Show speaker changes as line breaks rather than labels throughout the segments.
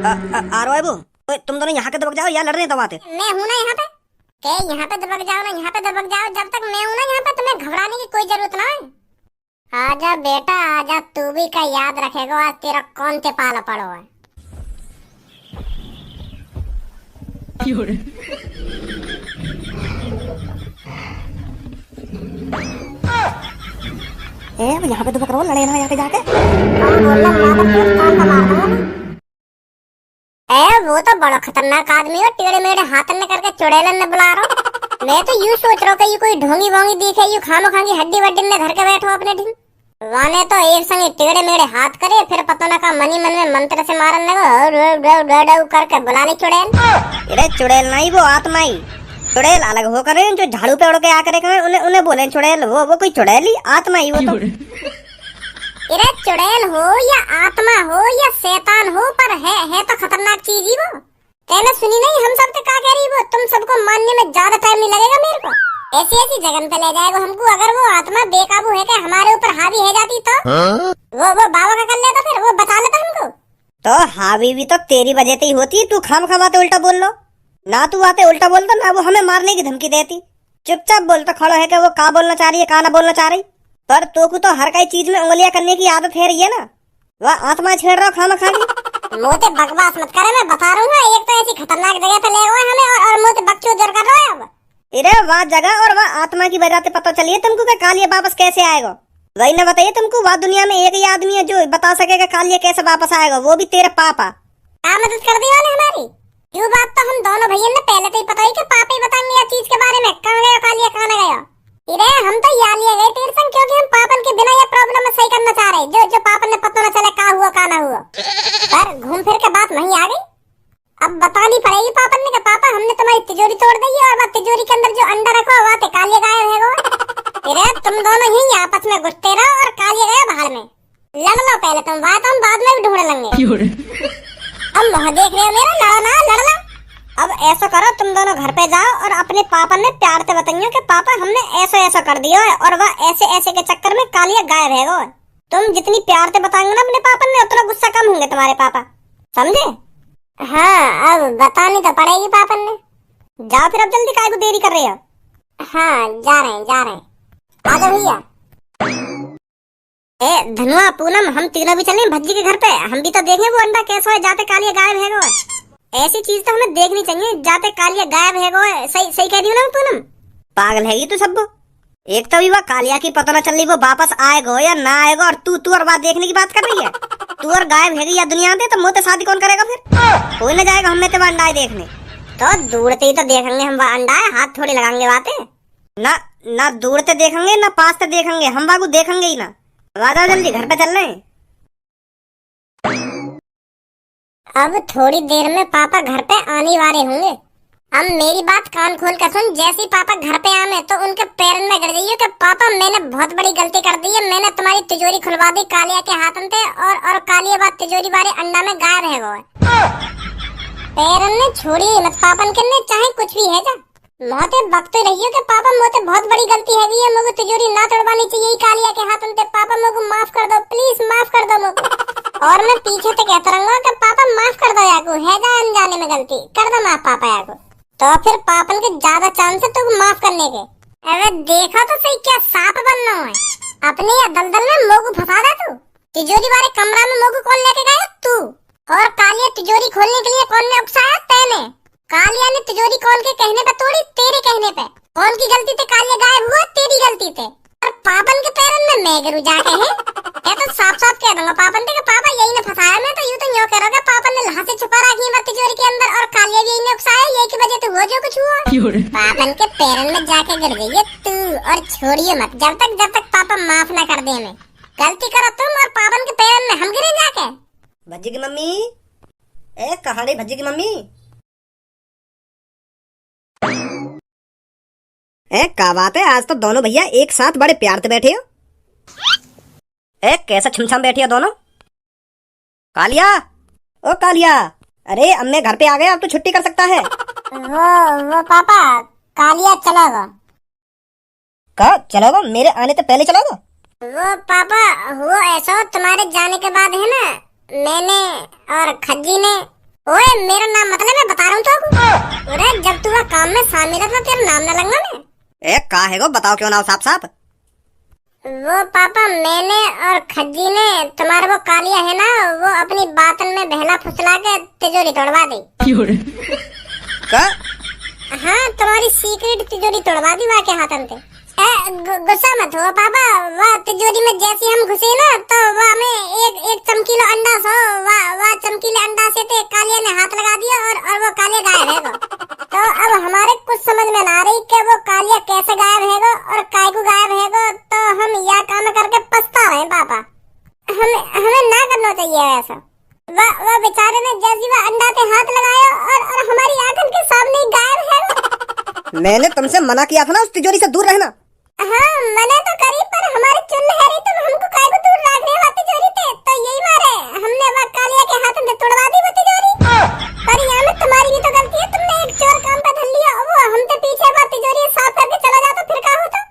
आ रहा है वो। ओए, तुम दोनों यहाँ के दबक जाओ या लड़ रहे हैं दबाते।
मैं हूं ना यहाँ पे। के यहाँ पे दबक जाओ ना, यहाँ पे दबक जाओ। जब तक मैं हूं ना यहाँ पे, तुम्हें घबराने की कोई जरूरत ना है। आजा बेटा आजा, तू भी का याद रखेगा आज तेरा कौन से पाला पड़ो है।
यहाँ पे दबक रहो, लड़े ना यहाँ पे जाके।
वो तो बड़ा खतरनाक आदमी है, टेढ़े मेढ़े हाथ में करके चुड़ैलन ने बुला रहा हूँ। मैं तो यूं सोच रहा हूँ कि ये कोई ढोंगी वोंगी दिखे, यू खामो खांगी हड्डी वड्डी में धर के बैठो अपने ढीम। वाने तो एक संग टेढ़े मेढ़े हाथ करे, फिर पता ना का मनी मन में मंत्र से मारन लगा करके बुला ली चुड़ैल।
अरे चुड़ैल नहीं, वो आत्मा ही। चुड़ैल अलग हो करे जो झाड़ू पे उड़ के आकर उन्हें उन्हें बोले चुड़ैल, वो कोई चुड़ैल ही आत्मा ही वो तो।
अरे चुड़ैल हो या आत्मा हो या शैतान हो, पर है तो खतरनाक चीज ही वो। कहना सुनी नहीं हम सबसे क्या कह रही वो, तुम सबको मानने में ज्यादा टाइम नहीं लगेगा मेरे को। ऐसी ऐसी जगह पे ले जाएगा हमको, अगर वो आत्मा बेकाबू है कि हमारे ऊपर हावी है जाती तो वो बाबा का कर लेता, फिर वो बचा लेता हमको।
तो हावी भी तो तेरी वजह से ही होती, तू खाम खाते उल्टा बोल लो ना, तू आते उल्टा बोलता ना, वो हमें मारने की धमकी देती। चुपचाप बोलता खड़ो है कि वो का बोलना चाह रही है का ना बोलना चाह रही। पर तो को तो हर कई चीज में उंगलियां करने की आदत है रही है ना, वह आत्मा छेड़ रहा खाना खानी।
मोते बकवास मत करे, मैं बता रहा हूँ। एक तो ऐसी खतरनाक जगह पे ले गए हमें और मोते बकचोद जोर कर रहा है अब।
अरे वह जगह और वह आत्मा की वजह से पता चलिए तुमको कि कालिया वापस कैसे आएगा। वही न बताइए तुमको, वह दुनिया में एक ही आदमी है जो बता सकेगा कालिया कैसे वापस आएगा, वो भी तेरे पापा।
क्या मदद कर दी हमारी? क्यों बात तो हम दोनों भैया ने पहले से ही पता ही कि पापा ही बताएंगे या चीज के बारे में, कहाँ गया कालिया कहाँ न गया। इरे हम तो यहाँ लिए गए तेरे संग, क्योंकि हम पापन के बिना ये प्रॉब्लम में सही करना चाह रहे, जो पापन ने पता न चले का हुआ का ना हुआ। पर घूम फिर के बात वहीं आ गई। अब बतानी पड़ेगी पापन ने कि पापा हमने तुम्हारी तिजोरी तोड़ दी है और वह तिजोरी के अंदर जो अंडा रखा हुआ थे कालिया गायब है वो। इरे तुम दोनों ही आपस में घुसते रहो और कालिया गया बाहर में। लड़ लो पहले तुम, बात हम बाद में भी ढूंढ लेंगे। अब मुँह देख रहे हो मेरा, लड़ना। अब ऐसा करो, तुम दोनों घर पे जाओ और अपने पापा ने प्यार से बताइए कि पापा हमने ऐसा कर दिया है और वह ऐसे के चक्कर में कालिया गायब है वो। तुम जितनी प्यार से बताएंगे ना अपने पापा ने, उतना गुस्सा कम होंगे तुम्हारे पापा, समझे? हाँ अब बतानी तो पड़ेगी पापा ने। जाओ फिर, अब जल्दी काहे को देरी कर रहे हो? हाँ जा रहे हैं। आ जाओ भैया। धनुआ पूनम हम तीनों भी चलें भज्जी के घर पे, हम भी तो देखें वो अंडा कैसा है जाते कालिया गायब है वो। ऐसी चीज तो हमें देखनी चाहिए, जाते कालिया गायब है वो। सही कह रही हूँ ना पूनम? पागल है ये तो सब। एक तो भी वो कालिया की पता न चल रही वो वापस आएगा या ना आएगा, और तू और बात देखने की बात कर रही है। तू और गायब है या दुनिया में, तो मुझसे शादी कौन करेगा फिर? कोई न जाएगा हमें तो अंडा देखने। तो दूर से ही तो देखेंगे हम वो अंडा, हाथ थोड़ी लगाएंगे बातें। ना दूर से देखेंगे ना पास से देखेंगे, हम बाबू देखेंगे ही ना। राजा जल्दी घर पे चल रहे हैं। अब थोड़ी देर में पापा घर पे आने वाले होंगे। अब मेरी बात कान खोल कर सुन, जैसे ही पापा घर पे आए तो उनके पैरों में गिर जाइए कि पापा मैंने बहुत बड़ी गलती कर दी है, मैंने तुम्हारी तिजोरी खुलवा दी कालिया के हाथों से और कालिया बात तिजोरी वाले अंडा में गायब है वो। पैरन ने छोड़ी मत पापन के ने, चाहे कुछ भी है जा मोते बकते रहियो कि पापा मोते बहुत बड़ी गलती है ये, मुझे तिजोरी ना तोड़वानी चाहिए कालिया के हाथों से। पापा मुझे माफ कर दो प्लीज, माफ कर दो मुझे। और मैं पीछे से कहता रहूंगा कि पापा माफ कर दो याको, है जा अनजाने में गलती कर दो माफ पापा याको। तो फिर पापन के ज्यादा चांस है तो माफ करने के। अरे देखो तो सही क्या सांप बनना है अपने या दलदल में मोगू फंसा दे तू। तिजोरी वाले कमरा में मोगू कौन लेके गया? तू। और कालिया तिजोरी खोलने के लिए कौन ने उकसाया? तैने। कालिया ने तिजोरी खोल के कहने पे तोड़ी, तेरे कहने पे। कौन की गलती थे कालिया गायब हुआ? तेरी गलती थे। और पापन के पैरन में मैं गिरू जाके है। ये तो साफ साफ कह दूंगा पापन के पापा यही ने फंसाया। मैं तो यूं करोगे पापन ने लहा से छुपा रखी है तिजोरी के अंदर और कालिया भी यही ने उकसाया, यही की वजह से हुआ जो कुछ हुआ। पापन के पैरन में जाके गिर गई है तू, और छोड़िए मत जब तक पापा माफ ना कर दे हमें। गलती करो तुम और पापन के पैरन में हम गिरे जाके।
भज्जी की मम्मी, ए कहाँ गई भज्जी की मम्मी? क्या बात है, आज तो दोनों भैया एक साथ बड़े प्यार से बैठे हो। कैसा छिमछम बैठी हो दोनों? कालिया, ओ कालिया, अरे अम्मे घर पे आ गए, अब तो छुट्टी कर सकता है।
वो पापा कालिया चलोगा।
कहा चलोगा? मेरे आने से पहले चलोगा?
वो पापा वो ऐसा तुम्हारे जाने के बाद है ना, मैंने और खज्जी ने ओए मेरा नाम मतलब मैं बता रहा हूँ तो अरे जब तू वहाँ काम में शामिल है तो तेरा नाम न लंगा मैं।
ए का है गो, बताओ क्यों ना साफ साफ।
वो पापा मैंने और खज्जी ने तुम्हारा वो कालिया है ना, वो अपनी बातन में बहला फुसला के तिजोरी तोड़वा दी।
का?
हाँ तुम्हारी सीक्रेट तिजोरी तोड़वा दी वहाँ के हाथन से। गुस्सा मत हो पापा, वह तिजोरी में जैसे हम घुसे ना तो वह में एक चमकीला अंडा सो वह चमकीले अंडा से ते कालिया ने हाथ लगा दिया और वो कालिया गायब है गो। तो अब हमारे कुछ समझ में ना रही कि वो कालिया कैसे गायब है गो और काय को गायब है गो। तो हम यह काम करके पछता रहे पापा, हमें ना करना चाहिए ऐसा। वह बेचारे ने जैसे वह अंडा पे हाथ लगाया और हमारी आंखों के सामने ही गायब है।
मैंने तुमसे मना किया था ना उस तिजोरी से दूर रहना।
हाँ मना तो करी, पर हमारे चुन है रही तुम हमको काय को दूर रख रहे हो तिजोरी से, तो यही मारे हमने वह कालिया के हाथ में तोड़वा दी वो तिजोरी। पर यहाँ में तुम्हारी भी तो गलती है, तुमने एक चोर काम पे धर लिया, वो हमसे पीछे वो तिजोरी साफ करके चला जाता फिर क्या होता।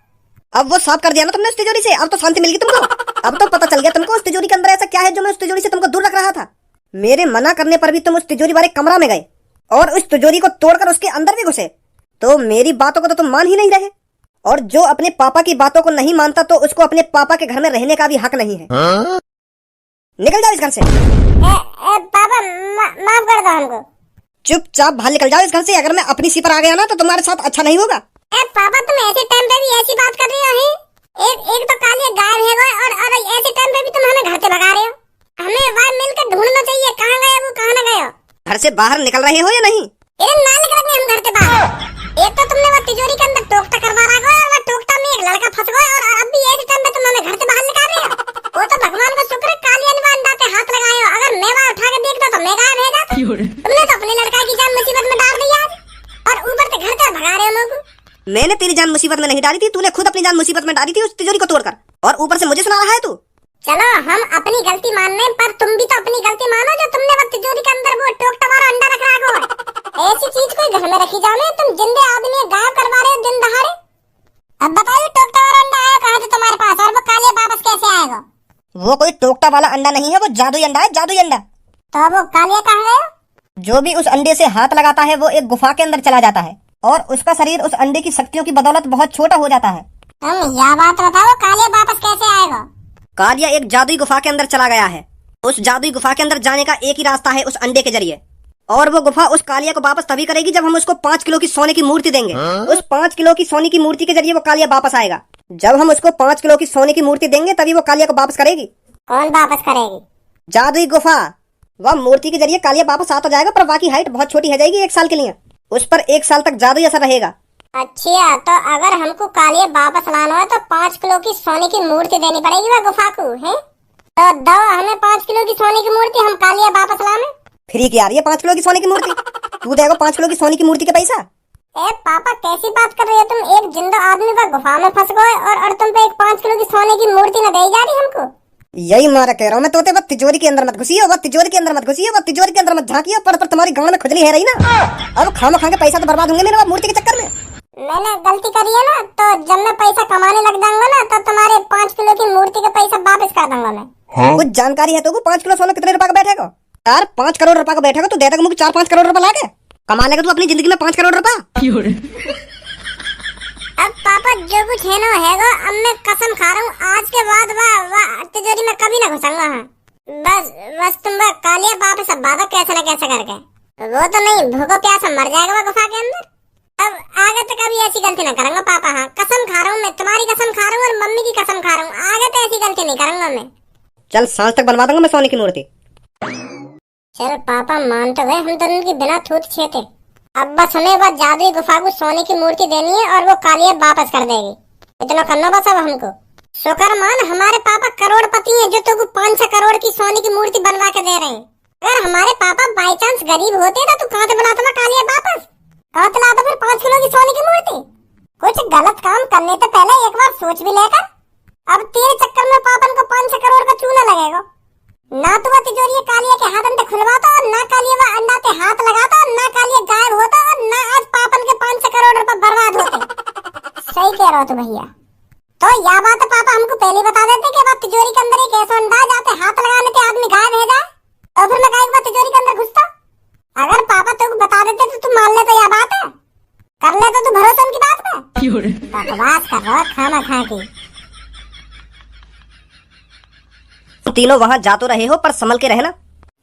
अब वो साफ कर दिया ना तुमने उस तिजोरी से, अब तो शांति मिल गई तुमको। अब तो पता चल गया तुमको उस तिजोरी के अंदर ऐसा क्या है जो मैं उस तिजोरी से तुमको दूर रख रहा था। मेरे मना करने पर भी तुम उस तिजोरी वाले कमरा में गए और उस तिजोरी को तोड़कर उसके अंदर भी घुसे। तो मेरी बातों को तो तुम मान ही नहीं रहे। और जो अपने पापा की बातों को नहीं मानता तो उसको अपने पापा के घर में रहने का भी हक नहीं है। निकल जाओ इस घर से।
पापा माफ कर दो हमको।
चुपचाप बाहर निकल जाओ इस घर से। अगर मैं अपनी सी पर आ गया ना तो तुम्हारे साथ अच्छा नहीं होगा।
पापा तुम ऐसे टाइम पे भी ऐसी बात कर रहे हो? एक तो कालिया गायब है और ऐसे टाइम पे भी तुम हमें घर से भगा रहे हो। हमें वहाँ मिलकर ढूंढना चाहिए, कहाँ गए वो, कहाँ न गए।
घर से बाहर निकल रहे हो या नहीं?
ना निकलेंगे हम घर से बाहर। एक तो तुमने वो तिजोरी के अंदर टोकता करवा रखा है और वो टोकता में एक लड़का फंस गया और अब भी ऐसे टाइम पे तुम हमें घर से बाहर निकाल रहे हो। वो तो भगवान का शुक्र है कालिया ने अंडा पे हाथ लगाया, अगर मैं वहाँ उठा के देखता तो मैं गायब है जाता। तुमने तो अपने लड़का की जान मुसीबत में डाल दी आज, और ऊपर से घर से भगा रहे हो लोग।
मैंने तेरी जान मुसीबत में नहीं डाली थी, तूने खुद अपनी जान मुसीबत में डाली थी उस तिजोरी को तोड़कर, और ऊपर से मुझे सुना रहा है तू।
चलो हम अपनी गलती मान रहे हैं, पर तुम भी तो अपनी गलती मानो जो तुमने वो तिजोरी के अंदर वो टोकता वाला अंडा रख रखा है। ऐसी चीज कोई घर में रखी जाने, तुम जिंदे आदमी गायब करवा रहे हो दिन दहाड़े। अब बताइए टोकता वाला अंडा आया कहाँ से तुम्हारे पास, और वो कालिया वापस कैसे आएगा?
वो कोई टोकता वाला अंडा नहीं है, वो जादुई अंडा है, जादुई अंडा।
तो वो कालिया कहाँ गया?
जो भी उस अंडे से हाथ लगाता है वो एक गुफा के अंदर चला जाता है और उसका शरीर उस अंडे की शक्तियों की बदौलत बहुत छोटा हो जाता है।
तुम यह बात बताओ कालिया वापस कैसे आएगा?
कालिया एक जादुई गुफा के अंदर चला गया है। उस जादुई गुफा के अंदर जाने का एक ही रास्ता है, उस अंडे के जरिए। और वो गुफा उस कालिया को वापस तभी करेगी जब हम उसको 5 किलो की सोने की मूर्ति देंगे। उस 5 किलो की सोने की मूर्ति के जरिए वो कालिया वापस आएगा। जब हम उसको 5 किलो की सोने की मूर्ति देंगे तभी वो कालिया को वापस करेगी।
कौन वापस करेगी?
जादुई गुफा। वह मूर्ति के जरिए कालिया वापस आता जाएगा, पर बाकी हाइट बहुत छोटी हो जाएगी 1 साल के लिए। उस पर 1 साल तक जादुई असर रहेगा।
अच्छा, तो अगर हमको कालिया वापस लाना है तो 5 किलो की सोने की मूर्ति देनी पड़ेगी वह गुफा को, है? तो दो हमें 5 किलो की सोने की मूर्ति, हम कालिया वापस लाने।
फ्री की आ रही है 5 किलो की सोने की मूर्ति? तू देगा 5 किलो की सोने की मूर्ति के पैसा?
ए पापा कैसी बात कर रहे हो तुम? एक जिंदा आदमी वह गुफा में फंस गए और तुम पे एक 5 किलो की सोने की मूर्ति न दी जा रही हमको।
यही मारा कह रहा हूँ मैं तोते, वह तिजोरी के अंदर मत घुसिए, वह तिजोरी के अंदर मत घुसिए, वह तिजोरी के अंदर मत झांकिए, पर तुम्हारी गांव में खुजली है रही ना। अब खामा खा के पैसा तो बर्बाद होंगे मेरे मूर्ति के चक्कर में।
मैंने गलती करी है ना, तो जब मैं पैसा कमाने लग जाऊंगा ना तो तुम्हारे 5 किलो की मूर्ति का पैसा वापस कर दूंगा मैं।
हाँ? कुछ जानकारी है तो 5 किलो सोना कितने रुपए का बैठेगा? यार 5 करोड़ रुपए का बैठेगा तो दे देगा मुझे 4-5 करोड़ रुपए लाके। कमा लेगा तू अपनी जिंदगी में 5 करोड़ रुपए।
अब पापा जो कुछ है ना हैगा, अब मैं कसम खा रहा हूँ आज के बाद वाह तिजोरी में कभी ना घुसूंगा। बस तुम वह कालिया वापस अब बाबा कैसे न कैसे करके, वो तो नहीं भूखो प्यासा मर जाएगा वह गुफा के अंदर। अब आगे तो कभी ऐसी गलती ना करूंगा पापा। हाँ कसम खा रहा हूँ, मैं तुम्हारी कसम खा रहा हूँ और मम्मी की कसम खा रहा हूँ, आगे तो ऐसी गलती नहीं करूंगा मैं।
चल सांझ तक बनवा दूंगा मैं सोने की मूर्ति।
चल पापा मान तो गए, हम दोनों की बिना छूत छेते। अब बस हमें वह जादुई गुफा को सोने की मूर्ति देनी है और वो कालिया वापस कर देगी। इतना करना बस अब हमको। शुक्र मान हमारे पापा करोड़पति हैं जो तुमको 5-6 करोड़ की सोने की मूर्ति बनवा के दे रहे हैं। अगर हमारे पापा बाई चांस गरीब होते तो तू कहाँ से बनाता ना कालिया वापस? कहाँ से लाता फिर 5 किलो की सोने की मूर्ति? कुछ गलत काम करने से पहले एक बार सोच भी लेकर। अब तेरे चक्कर में पापन को 5-6 करोड़ का चूना लगेगा। ना तो वह तिजोरी कालिया के हाथ अंदर खुलवाता और ना कालिया वह अंडा पे हाथ लगाता और ना कालिया गायब होता और ना आज पापन के 5-6 करोड़ रुपए बर्बाद होते। सही कह रहा हो तू भैया। तो यह बात पापा हमको पहले बता देते कि वह तिजोरी के अंदर एक ऐसा अंडा जाते हाथ लगाने से आदमी गायब हो जाए, और फिर मैं गायब तिजोरी के अंदर घुसता। थी।
तुम तीनों वहाँ जा तो रहे हो, पर संभल के रहना।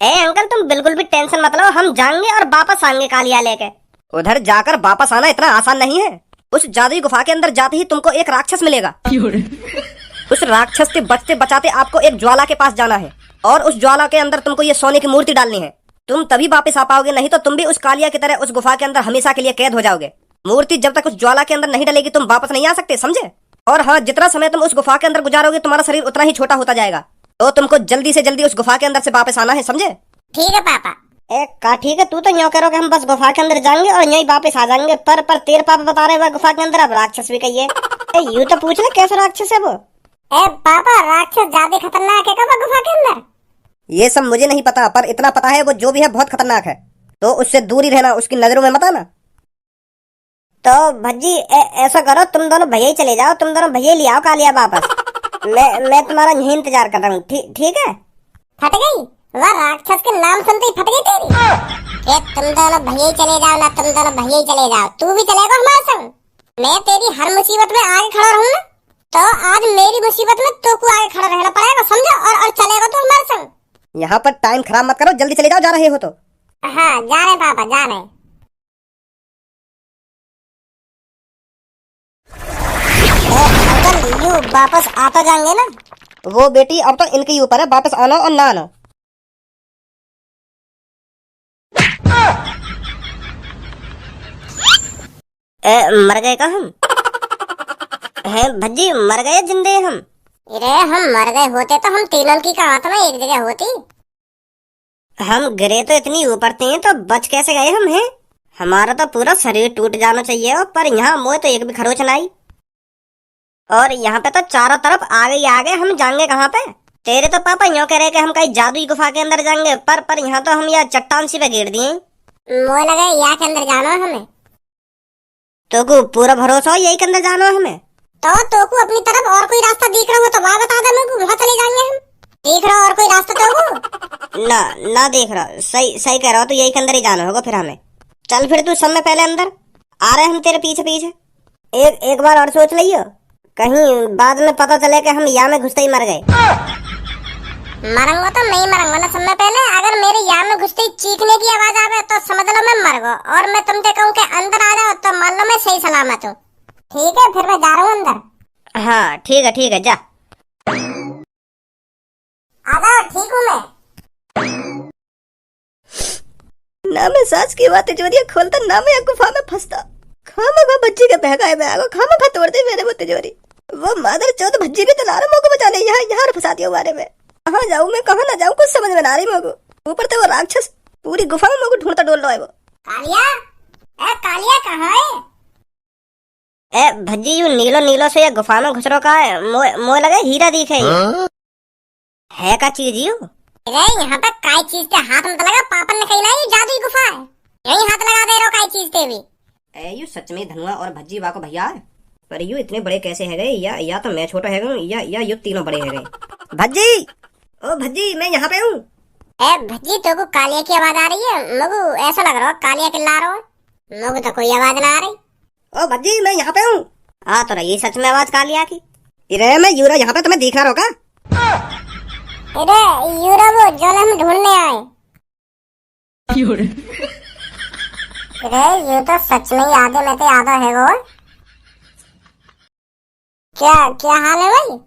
ए अंकल, तुम बिल्कुल भी टेंशन मत लो, हम जाएंगे और वापस आएंगे कालिया लेके। उधर जाकर वापस आना इतना आसान नहीं है। उस जादुई गुफा के अंदर जाते ही तुमको एक राक्षस मिलेगा। उस राक्षस से बचते बचाते आपको एक ज्वाला के पास जाना है, और उस ज्वाला के अंदर तुमको ये सोने की मूर्ति डालनी है। तुम तभी वापस आ पाओगे, नहीं तो तुम भी उस कालिया की तरह उस गुफा के अंदर हमेशा के लिए कैद हो जाओगे। मूर्ति जब तक उस ज्वाला के अंदर नहीं डलेगी तुम वापस नहीं आ सकते, समझे? और हाँ, जितना समय तुम उस गुफा के अंदर गुजारोगे तुम्हारा शरीर उतना ही छोटा होता जाएगा। तो तुमको जल्दी से जल्दी उस गुफा के अंदर से वापस आना है, समझे?
ठीक है पापा।
का ठीक है, तू तो यूँ करो कि हम बस गुफा के अंदर जाएंगे और यहीं वापस आ जाएंगे, पर तेरे पापा बता रहे हैं गुफा के अंदर अब राक्षस भी कहिए। यूँ तो पूछ ले कैसा राक्षस है वो?
ए पापा, राक्षस ज्यादा खतरनाक है क्या गुफा के अंदर?
ये सब मुझे नहीं पता, पर इतना पता है वो जो भी है बहुत खतरनाक है, तो उससे दूर ही रहना, उसकी नजरों में मत आना। तो भज्जी ऐसा करो, तुम दोनों भैया ही चले जाओ, तुम दोनों भैया ले आओ कालिया वापस। मैं तुम्हारा यही इंतजार कर रहा हूँ। ठीक है?
फट गई? वह राक्षस के नाम सुनते ही फट गई तेरी। तुम दोनों भैया ही चले जाओ ना, तुम दोनों भैया ही चले जाओ। तू भी चलेगा हमारे संग? मैं तेरी हर मुसीबत में आगे खड़ा रहूँ ना, तो आज मेरी मुसीबत में तो को आगे खड़ा रहना पड़ेगा, समझो? और चलेगा तो हमारे संग।
यहाँ पर टाइम खराब मत करो, जल्दी चले जाओ, जा रहे हो तो।
हाँ, जा रहे पापा, जा रहे।
अंकल, यू वापस आता जाएंगे ना? वो बेटी अब तो इनके ऊपर है, वापस आना और ना आना। मर गए का हम? हैं भज्जी, मर गए जिंदे हम?
अरे हम मर गए होते तो हम तीनों की कहावत में एक जगह होती।
हम गिरे तो इतनी ऊपर थे, तो बच कैसे गए हम? हैं हमारा तो पूरा शरीर टूट जाना चाहिए, पर यहाँ मोए तो एक भी खरोच नहीं। और यहाँ पे तो चारों तरफ आगे ही आगे, हम जाएंगे कहाँ पे? तेरे तो पापा यूँ कह रहे कि हम कहीं जादुई गुफा के अंदर जाएंगे, पर यहाँ तो हम यह चट्टान सी पे गिर दिए।
मोए लगे यहाँ के अंदर जाना है हमें।
तो को पूरा भरोसा हो यही के अंदर जाना है हमें?
तो को अपनी तरफ और कोई रास्ता दिख रहा हो तो वहाँ बता दे, मेरे को वहाँ चले जाएंगे हम। दिख रहा और कोई रास्ता तो को?
ना देख रहा। सही कह रहा हो, तो यही के अंदर ही जाना होगा फिर हमें। चल फिर तू सब में पहले अंदर, आ रहे हम तेरे पीछे पीछे। एक बार और सोच लियो, कहीं बाद में पता चले कि हम यहाँ में घुसते ही मर गए।
मरूंगा तो नहीं मरूंगा ना सब में पहले। अगर मेरे यहाँ में घुसते ही चीखने की आवाज आवे तो समझ लो मैं मर गया, और मैं तुमसे कहूँ कि अंदर आ जाओ तो मान लो मैं सही सलामत हूँ। ठीक है, फिर मैं जा रहा हूँ अंदर।
हाँ ठीक है, जा।
आ जाओ, ठीक हूँ मैं।
ना मैं सास की बातें चोरियां खोलता, ना मैं गुफा में फंसता। खामा भज्जी के बहकाए में आगो, खामा तोड़ते मेरे वो तिजोरी। वो मादर चौथ भज्जी भी चला रहा मोको बचाने, यहाँ फंसा दिया बारे में। कहाँ जाऊँ मैं, कहाँ ना जाऊँ, कुछ समझ में ना रही मोको। ऊपर तो वो राक्षस पूरी गुफा में मोको ढूंढता डोल रहा है वो।
कालिया कहाँ है?
भज्जी यू नीलो से ये गुफा में घुस रखा है, मोए लगे हीरा दिखे। है का चीज यू?
अरे यहाँ पे काई चीज के हाथ में लगा, पापन ने कही ना ये जादुई गुफा है, यही हाथ लगा दे रहो काई चीज पे भी।
यू सच में धनुआ और भज्जी वाको भैया है, पर यू इतने बड़े कैसे है गए? या तो मैं छोटा है गई, या यू तीनों बड़े है गए। भज्जी, ओ भज्जी, मैं यहाँ पे हूँ।
भज्जी तो को कालिया की आवाज आ रही है? मगु ऐसा लग रहा है कालिया चिल्ला रहा है। मगु तो कोई आवाज ना आ रही।
ओ भज्जी, मैं यहाँ पे हूँ। हाँ तो रही सच में आवाज कालिया की। अरे मैं यूरा यहाँ पे तुम्हें दिख रहा होगा।
अरे यूरा वो जो हम ढूंढने आए। अरे ये तो सच में आधे में तो आधा है वो। क्या हाल है भाई?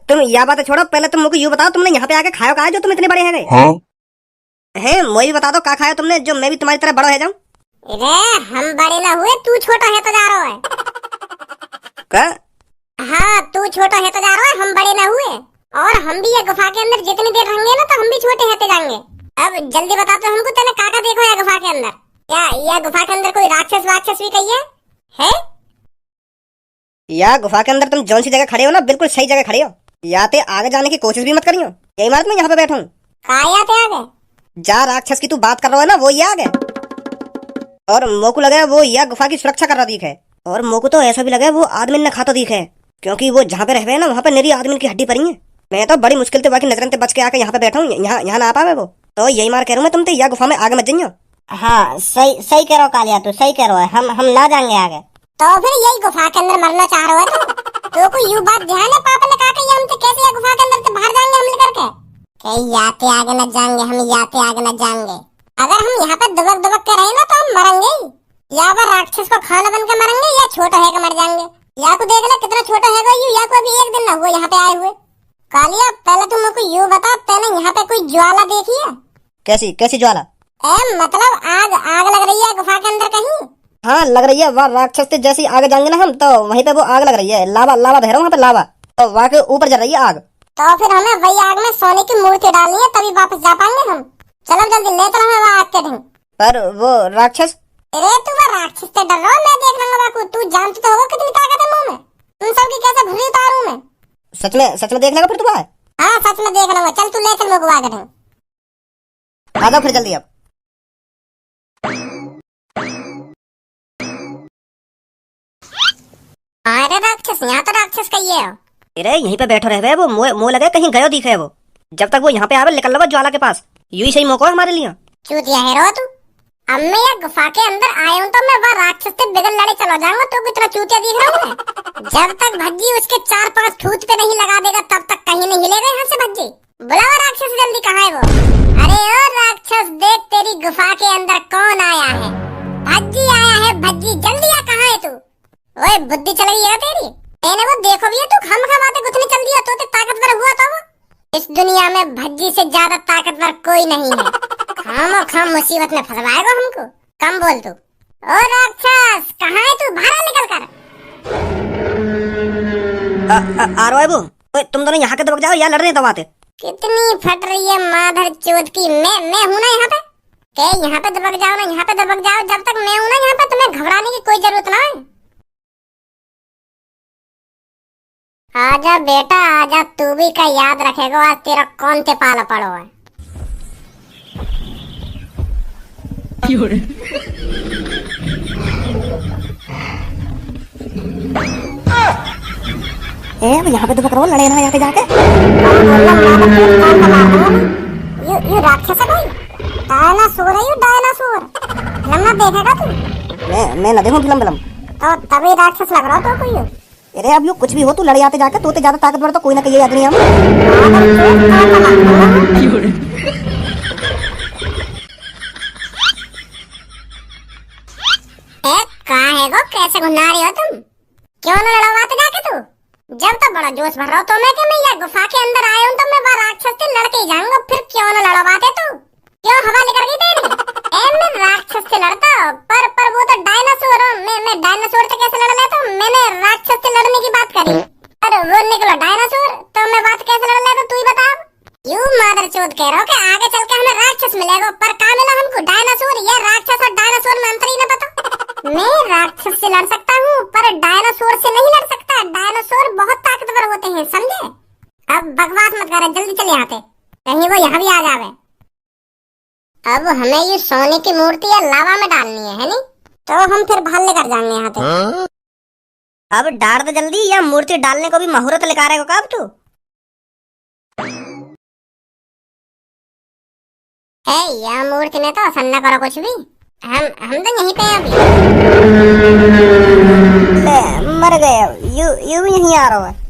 तुम यह बातें छोड़ो, पहले तुम मुझे यू बताओ, तुमने यहाँ पे आके खाया कहा जो तुम इतने बड़े हैं गए? हाँ? है मुझे भी बता दो क्या खाया तुमने, जो मैं भी तुम्हारी तरह बड़ा है जाऊं।
अरे हम बड़े ना हुए, तू छोटा है तो जा रहा है।
क्या?
हाँ, तू छोटा है तो जा रहा है, हम बड़े ना हुए। और हम भी ये गुफा के अंदर जितनी देर रहेंगे ना तो हम भी छोटे होते जाएंगे। अब जल्दी बता तो हमको, तेने काका देखो या गुफा के अंदर? क्या यह गुफा के अंदर कोई राक्षस भी कही है?
या गुफा के अंदर तुम जौन सी जगह खड़े हो ना, बिल्कुल सही जगह खड़े हो। याते आगे जाने की कोशिश भी मत करियो, यही मारत मैं यहाँ पे बैठा हूँ।
आगे
जा राक्षस की तू बात कर रहा है ना, वो ये आगे। और मोको लगे वो यह गुफा की सुरक्षा कर रहा दिख है, और मोको तो ऐसा भी लगे वो आदमी ने खाता दिख है, क्योंकि वो जहाँ पे रहे ना वहाँ पे मेरी आदमी की हड्डी पड़ी है। मैं तो बड़ी मुश्किल से बाकी नजरन से बच के आके यहाँ पे बैठा हूँ, यहाँ ना आ पावे वो। तो यही मार कह रहा हूँ मैं तुमसे, यह गुफा में आगे मत जाइयो। हाँ सही कह रहा हो कालिया, तू सही कह रहा है, हम ना जाएंगे आगे।
तो फिर यही गुफा के अंदर मरना चाह रहे हो तो को यू बात ध्यान है पापा ने कहा कि ये हमसे कैसे ये गुफा के अंदर से बाहर जाएंगे हम लेकर के कहीं याते आगे न जाएंगे हम याते आगे न जाएंगे अगर हम यहाँ पे दुबक दुबक के रहे ना तो हम मरेंगे या फिर राक्षस को खाना बन के मरेंगे या छोटा है के मर जाएंगे या को देख ले कितना छोटा है यू या को अभी एक दिन ना हुआ यहाँ पे आए हुए कालिया पहले तुम मुझको यू बता तूने यहाँ पे कोई ज्वाला देखी है
कैसी कैसी ज्वाला
मतलब आग आग लग रही है गुफा के अंदर कहीं
हाँ लग रही है वहाँ राक्षस से जैसे आगे जाएंगे ना हम तो वहीं पे वो आग लग रही है लावा लावा बह रहा वहाँ पे लावा तो वहाँ के ऊपर जल रही है आग
तो फिर हमें वही आग में सोने की मूर्ति डालनी है तभी वापस जा पाएंगे हम चलो जल्दी ले चलो हमें आग के ढंग
पर वो राक्षस
अरे तू वो राक्षस से डर रहा मैं देख लूंगा बाकू तू जानते तो होगा कितनी ताकत है मुंह में तुम सबकी कैसे भूली उतारूं मैं
सच में देख लेगा फिर तू आए
हाँ सच में देख लूंगा चल तू ले चल लोग आगे ढंग
आ जाओ फिर जल्दी अब
अरे राक्षस यहाँ तो राक्षस का ये है
अरे यहीं पे बैठो रहे वो मुंह लगे कहीं गयो दिखे वो जब तक वो यहाँ पे आवे निकल लो ज्वाला के पास यू ही सही मौका है हमारे लिए
चूतिया है रो तू अब मैं ये गुफा के अंदर आया हूँ तो मैं वह राक्षस से बिगड़ लड़े चला जाऊंगा तो कितना चूतिया दिख रहा हूँ जब तक भज्जी उसके 4-5 ठूत पे नहीं लगा देगा तब तक कहीं नहीं हिलेगा यहाँ से भज्जी बुलाओ राक्षस जल्दी कहाँ है वो अरे ओ राक्षस देख तेरी गुफा के अंदर कौन आया है भज्जी आया है भज्जी जल्दी आ कहाँ है तू ओए बुद्धि चल गई है तेरी मैंने वो देखो भी है तू खम खमाते कुछ नहीं चल दिया तो ताकतवर हुआ तो वो इस दुनिया में भज्जी से ज्यादा ताकतवर कोई नहीं है खाम मुसीबत में फंसवाएगा हमको कम बोल तू ओ राक्षस कहाँ है तू बाहर निकल कर
आ रहा है वो तुम दोनों यहाँ के दबक जाओ या लड़ रहे दबाते
कितनी फट रही है माधर चोद की मैं हूँ ना यहाँ पे के यहाँ पे दबक जाओ ना यहाँ पे दबक जाओ जब तक मैं हूँ ना यहाँ पे तुम्हें घबराने की कोई जरूरत ना है आजा बेटा आजा तू भी का याद रखेगा आज तेरा कौन से पाला पड़ो है
यहाँ पे दबक रहो लड़े ना यहाँ पे जाके
यू राक्षस है कोई डायनासोर है यू डायनासोर लम्बा देखेगा तू
मैं ना देखूं फिल्म
तो तभी राक्षस लग रहा तो कोई
अरे अब यू कुछ भी हो तू लड़े आते जाके तोते ज्यादा ताकतवर तो कोई ना कही आदमी हम
कहाँ है वो कैसे घुना रही हो तुम क्यों न लड़वाते जाके तू जब तक बड़ा जोश भर रहा हो तो मैं ये गुफा के अंदर आया हूँ तो मैं वह राक्षस से लड़के ही जाऊंगा फिर क्यों न लड़वाते तू क्यों हवा निकल गई तेरी मैं राक्षस से लड़ता पर वो तो डायनासोर मैं डायनासोर से कैसे लड़ लेता मैंने राक्षस से लड़ने की बात करी अरे वो निकलो डायनासोर तो मैं बात कैसे लड़ लेता तू ही बता यू मादर चोद कह रहा हो कि आगे चल के हमें राक्षस मिलेगा पर कहाँ मिला हमको डायनासोर या राक्षस और डायनासोर में अंतर ही न पता मैं राक्षस से लड़ सकता हूँ पर डायनासोर से नहीं लड़ सकता डायनासोर बहुत ताकतवर होते हैं समझे अब बकवास मत करे जल्दी चले आते कहीं वो यहाँ भी आ जावे अब हमें ये सोने की मूर्ति या लावा में डालनी है नहीं तो हम फिर बाहर लेकर जाएंगे यहाँ पे
अब डाल दे जल्दी या मूर्ति डालने को भी मुहूर्त लेकर आएगा कब तू
या मूर्ति में तो असर न करो कुछ भी हम तो यहीं पे अभी
मर गए यू यहीं आ रहा है